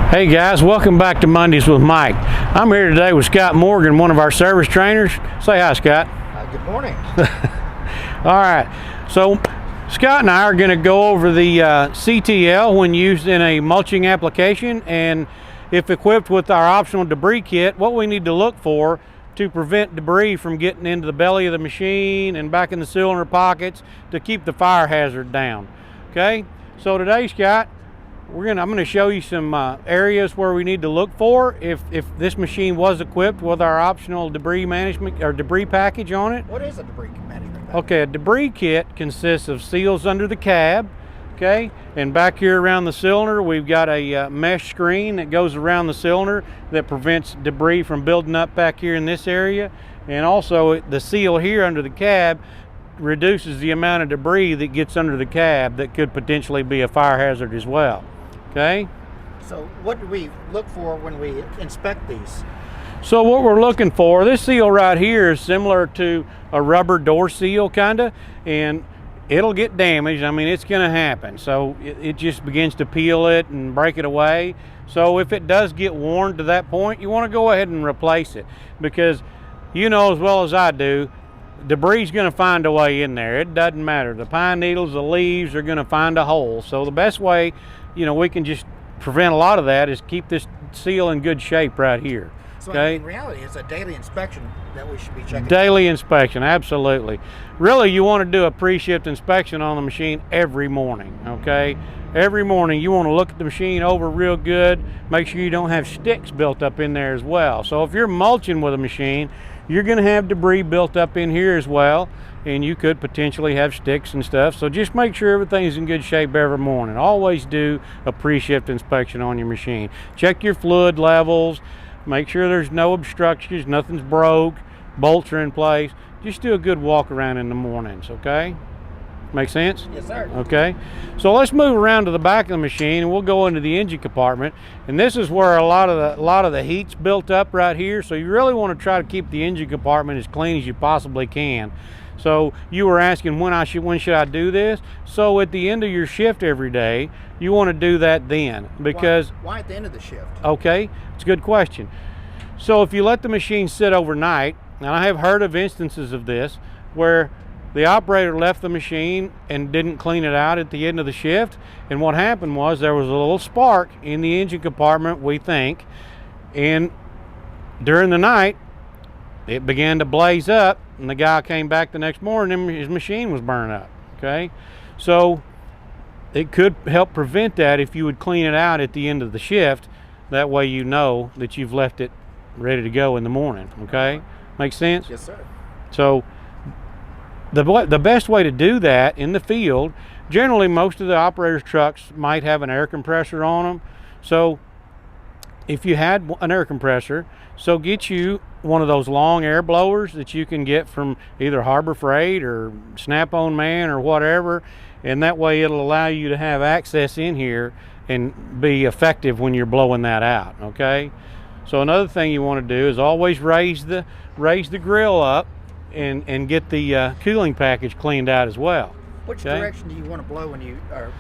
Hey guys, welcome back to Mondays with Mike. I'm here today with Scott Morgan, one of our service trainers. Say hi, Scott. Good morning. All right, so Scott and I are going to go over the CTL when used in a mulching application, and if equipped with our optional debris kit, what we need to look for to prevent debris from getting into the belly of the machine and back in the cylinder pockets to keep the fire hazard down. Okay, so today, Scott, I'm going to show you some areas where we need to look for if this machine was equipped with our optional debris management or debris package on it. What is a debris management package? Okay, a debris kit consists of seals under the cab, okay, and back here around the cylinder we've got a mesh screen that goes around the cylinder that prevents debris from building up back here in this area, and also the seal here under the cab reduces the amount of debris that gets under the cab that could potentially be a fire hazard as well. Okay. So what do we look for when we inspect these? So what we're looking for, this seal right here is similar to a rubber door seal kinda, and it'll get damaged. I mean, it's gonna happen. So it just begins to peel it and break it away. So if it does get worn to that point, you wanna go ahead and replace it, because you know as well as I do, debris is going to find a way in there. It doesn't matter. The pine needles, the leaves are going to find a hole. So the best way, we can just prevent a lot of that is keep this seal in good shape right here. So okay? In reality, it's a daily inspection that we should be checking. Daily inspection, absolutely. Really, you want to do a pre-shift inspection on the machine every morning, okay? Every morning you want to look at the machine over real good, make sure you don't have sticks built up in there as well. So if you're mulching with a machine, you're going to have debris built up in here as well, and you could potentially have sticks and stuff. So just make sure everything's in good shape every morning. Always do a pre-shift inspection on your machine. Check your fluid levels, make sure there's no obstructions, nothing's broke, bolts are in place. Just do a good walk around in the mornings, okay? Make sense? Yes, sir. Okay, so let's move around to the back of the machine and we'll go into the engine compartment, and this is where a lot of the heat's built up right here. So you really want to try to keep the engine compartment as clean as you possibly can. So you were asking when should I do this? So at the end of your shift every day, you want to do that then, because why at the end of the shift? Okay, it's a good question. So if you let the machine sit overnight, and I have heard of instances of this where the operator left the machine and didn't clean it out at the end of the shift, and what happened was there was a little spark in the engine compartment, we think, and during the night it began to blaze up, and the guy came back the next morning and his machine was burned up. Okay, so it could help prevent that if you would clean it out at the end of the shift. That way you know that you've left it ready to go in the morning. Okay, makes sense? Yes, sir. So the best way to do that in the field, generally most of the operators' trucks might have an air compressor on them. So if you had an air compressor, so get you one of those long air blowers that you can get from either Harbor Freight or Snap-on Man or whatever, and that way it'll allow you to have access in here and be effective when you're blowing that out. Okay, so another thing you want to do is always raise the grill up and get the cooling package cleaned out as well. Which direction do you want to blow when you are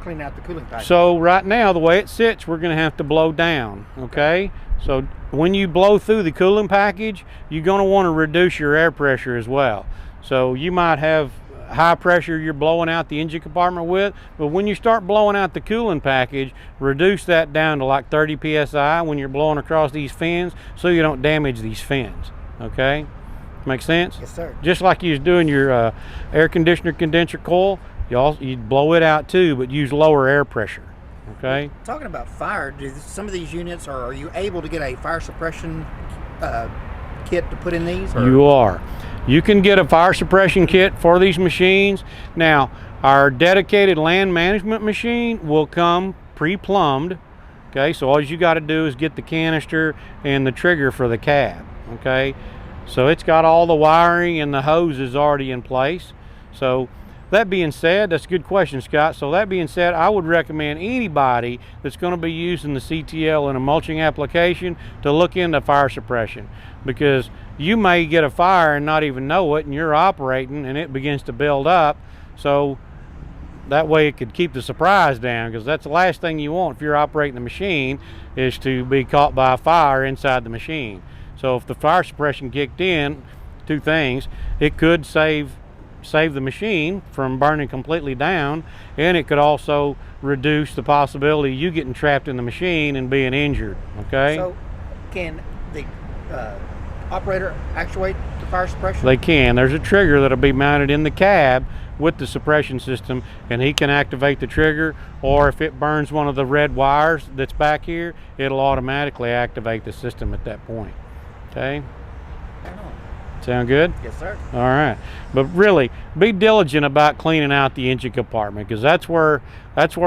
cleaning out the cooling package? So right now, the way it sits, we're going to have to blow down, okay? So when you blow through the cooling package, you're going to want to reduce your air pressure as well. So you might have high pressure you're blowing out the engine compartment with, but when you start blowing out the cooling package, reduce that down to like 30 psi when you're blowing across these fins, so you don't damage these fins, okay? Make sense? Yes, sir. Just like you was doing your air conditioner condenser coil, you'd blow it out too, but use lower air pressure. Okay. Talking about fire, do some of these units, are you able to get a fire suppression kit to put in these? Or? You are. You can get a fire suppression kit for these machines. Now, our dedicated land management machine will come pre-plumbed. Okay, so all you got to do is get the canister and the trigger for the cab. Okay. So it's got all the wiring and the hoses already in place. So that being said, that's a good question, Scott. So that being said, I would recommend anybody that's going to be using the CTL in a mulching application to look into fire suppression, because you may get a fire and not even know it, and you're operating and it begins to build up. So that way it could keep the surprise down, because that's the last thing you want if you're operating the machine, is to be caught by a fire inside the machine. So if the fire suppression kicked in, two things: it could save the machine from burning completely down, and it could also reduce the possibility of you getting trapped in the machine and being injured. Okay. So can the operator actuate the fire suppression? They can. There's a trigger that'll be mounted in the cab with the suppression system, and he can activate the trigger, or if it burns one of the red wires that's back here, it'll automatically activate the system at that point. Okay. Sound good? Yes, sir. All right. But really, be diligent about cleaning out the engine compartment, because that's where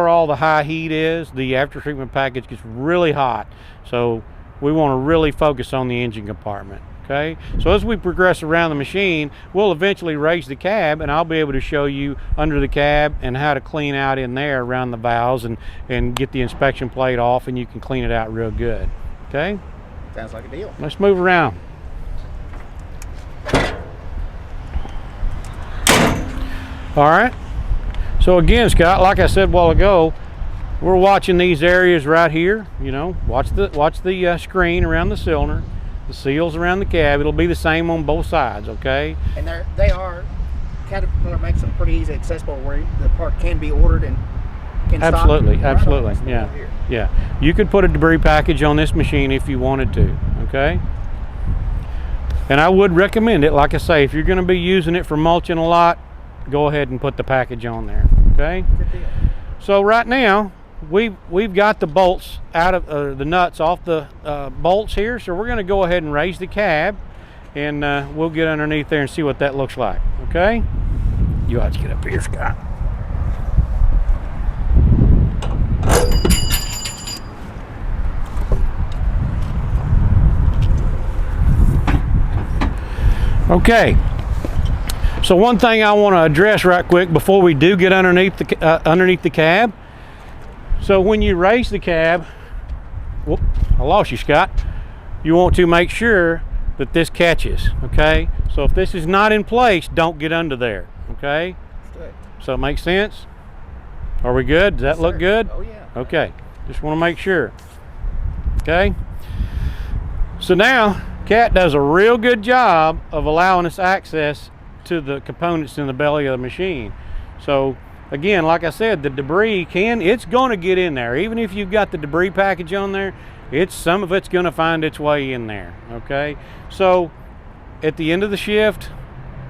all the high heat is. The after treatment package gets really hot, so we want to really focus on the engine compartment. Okay. So as we progress around the machine, we'll eventually raise the cab, and I'll be able to show you under the cab and how to clean out in there around the valves, and get the inspection plate off, and you can clean it out real good. Okay. Sounds like a deal. Let's move around. All right. So again, Scott, like I said a while ago, we're watching these areas right here. You know, watch the screen around the cylinder, the seals around the cab. It'll be the same on both sides. Okay. And Caterpillar makes them pretty easy accessible, where the part can be ordered and can absolutely, stop. Absolutely. Yeah. Yeah. You could put a debris package on this machine if you wanted to. Okay. And I would recommend it. Like I say, if you're going to be using it for mulching a lot, go ahead and put the package on there. Okay. Good deal. So right now we've got the bolts out of the nuts off the bolts here. So we're going to go ahead and raise the cab, and we'll get underneath there and see what that looks like. Okay. You ought to get up here, Scott. Okay. So one thing I want to address right quick before we do get underneath the cab. So when you raise the cab, whoop, I lost you, Scott. You want to make sure that this catches. Okay. So if this is not in place, don't get under there. Okay. Good. So it makes sense. Are we good? Does that Yes, look sir. good? Oh yeah. Okay. Just want to make sure. Okay. So now Cat does a real good job of allowing us access to the components in the belly of the machine. So again, like I said, the debris it's going to get in there. Even if you've got the debris package on there, some of it's going to find its way in there. Okay. So at the end of the shift,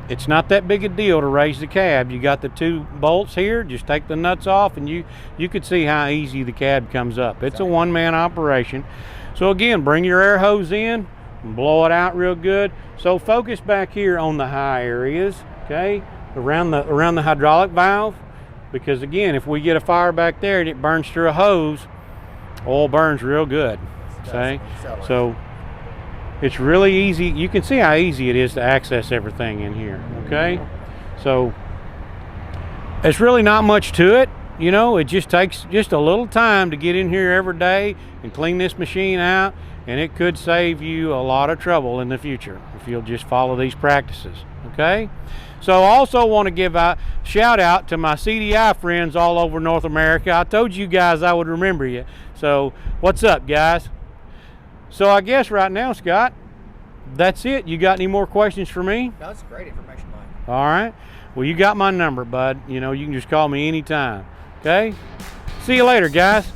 it's not that big a deal to raise the cab. You got the two bolts here. Just take the nuts off, and you can see how easy the cab comes up. It's a one-man operation. So again, bring your air hose in and blow it out real good. So focus back here on the high areas, okay, around the hydraulic valve, because again, if we get a fire back there and it burns through a hose, oil burns real good. Okay, so it's really easy. You can see how easy it is to access everything in here. Okay, so it's really not much to it. You know, it just takes just a little time to get in here every day and clean this machine out, and it could save you a lot of trouble in the future if you'll just follow these practices. Okay. So I also want to give a shout out to my CDI friends all over North America. I told you guys I would remember you. So what's up, guys? So I guess right now, Scott, that's it. You got any more questions for me? No, that's great information, Mike. All right. Well, you got my number, bud. You know, you can just call me anytime. Okay. See you later, guys.